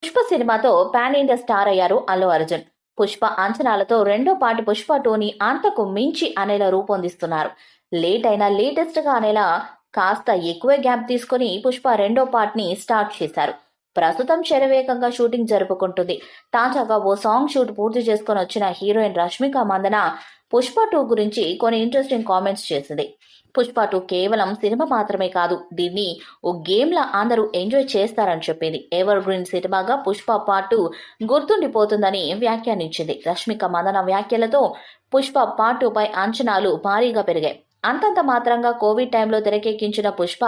పుష్ప సినిమాతో pan India star అయ్యారు అల్లు అర్జున్. పుష్ప అంచనాలతో రెండో పార్ట్ పుష్ప 2ని అంతకు మించి అనేలా రూపొందిస్తున్నారు. లేట్ అయినా లేటెస్ట్ గా అనేలా కాస్త ఎక్కువే గ్యాప్ తీసుకుని పుష్ప రెండో పార్ట్ ని స్టార్ట్ చేశారు. ప్రస్తుతం శరవేగంగా షూటింగ్ జరుపుకుంటుంది. తాజాగా ఓ సాంగ్ షూట్ పూర్తి చేసుకుని వచ్చిన హీరోయిన్ రష్మిక మందన పుష్ప 2 గురించి కొన్ని ఇంట్రెస్టింగ్ కామెంట్స్ చేసింది. పుష్ప 2 కేవలం సినిమా మాత్రమే కాదు, దీన్ని ఓ గేమ్ లా అందరూ ఎంజాయ్ చేస్తారని చెప్పింది. ఎవర్ గ్రీన్ సినిమాగా పుష్ప పార్ట్ 2 గుర్తుండిపోతుందని వ్యాఖ్యానించింది. రష్మిక మందన వ్యాఖ్యలతో పుష్ప పార్ట్ 2 పై అంచనాలు భారీగా పెరిగాయి. అంతంత మాత్రంగా కోవిడ్ టైంలో తెరకెక్కించిన పుష్ప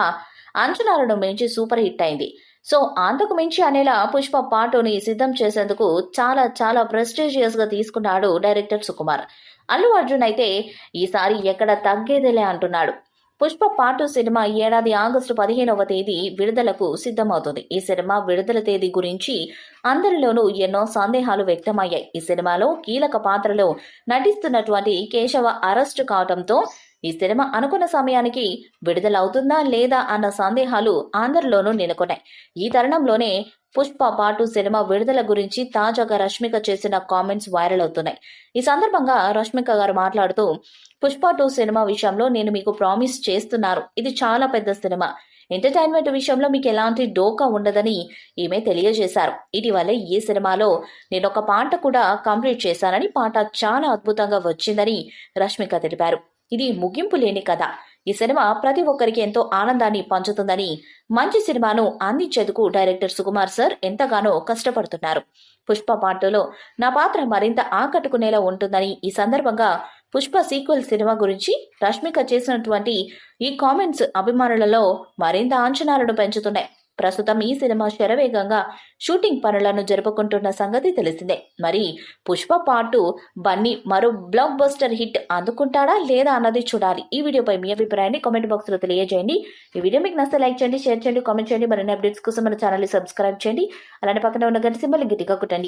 అంచనాలను మించి సూపర్ హిట్ అయింది. సో అంతకు మించి అనేలా పుష్ప పార్ట్ 2ని సిద్ధం చేసేందుకు చాలా చాలా ప్రెస్టీజియస్ గా తీసుకున్నాడు డైరెక్టర్ సుకుమార్. అల్లు అర్జున్ అయితే ఈసారి ఎక్కడ తగ్గేదేలే అంటున్నాడు. పుష్ప పార్ట్ 2 సినిమా ఈ ఏడాది ఆగస్టు 15వ తేదీ విడుదలకు సిద్ధమవుతుంది. ఈ సినిమా విడుదల తేదీ గురించి అందరిలోనూ ఎన్నో సందేహాలు వ్యక్తమయ్యాయి. ఈ సినిమాలో కీలక పాత్రలో నటిస్తున్నటువంటి కేశవ అరెస్టు కావడంతో ఈ సినిమా అనుకున్న సమయానికి విడుదలవుతుందా లేదా అన్న సందేహాలు అందరిలోనూ నెలకొన్నాయి. ఈ తరుణంలోనే పుష్ప పార్ట్ 2 సినిమా విడుదల గురించి తాజాగా రష్మిక చేసిన కామెంట్స్ వైరల్ అవుతున్నాయి. ఈ సందర్భంగా రష్మిక గారు మాట్లాడుతూ, పుష్ప 2 సినిమా విషయంలో నేను మీకు ప్రామిస్ చేస్తున్నాను, ఇది చాలా పెద్ద సినిమా. ఎంటర్టైన్మెంట్ విషయంలో మీకు ఎలాంటి డోకా ఉండదని ఈమె తెలియజేశారు. ఇటీవలే ఈ సినిమాలో నేను ఒక పాట కూడా కంప్లీట్ చేశానని, పాట చాలా అద్భుతంగా వచ్చిందని రష్మిక తెలిపారు. ఇది ముగింపు లేని కథ. ఈ సినిమా ప్రతి ఒక్కరికి ఎంతో ఆనందాన్ని పంచుతుందని, మంచి సినిమాను అందించేందుకు డైరెక్టర్ సుకుమార్ సార్ ఎంతగానో కష్టపడుతున్నారు. పుష్ప పార్ట్ 2లో నా పాత్ర మరింత ఆకట్టుకునేలా ఉంటుందని, ఈ సందర్భంగా పుష్ప సీక్వెల్ సినిమా గురించి రష్మిక చేసినటువంటి ఈ కామెంట్స్ అభిమానులలో మరింత అంచనాలను పెంచుతున్నాయి. ప్రస్తుతం ఈ సినిమా శరవేగంగా షూటింగ్ పనులను జరుపుకుంటున్న సంగతి తెలిసిందే. మరి పుష్ప పార్ట్ 2 బన్నీ మరో బ్లాక్ బస్టర్ హిట్ అందుకుంటాడా లేదా అన్నది చూడాలి. ఈ వీడియోపై మీ అభిప్రాయాన్ని కామెంట్ బాక్స్ లో తెలియజేయండి. ఈ వీడియో మీకు నచ్చితే లైక్ చేయండి, షేర్ చేయండి, కామెంట్ చేయండి. మరిన్ని అప్డేట్స్ కోసం మన ఛానల్ ని సబ్స్క్రైబ్ చేయండి. అలానే పక్కన ఉన్న గంట సింబల్ గట్టిగా కొట్టండి.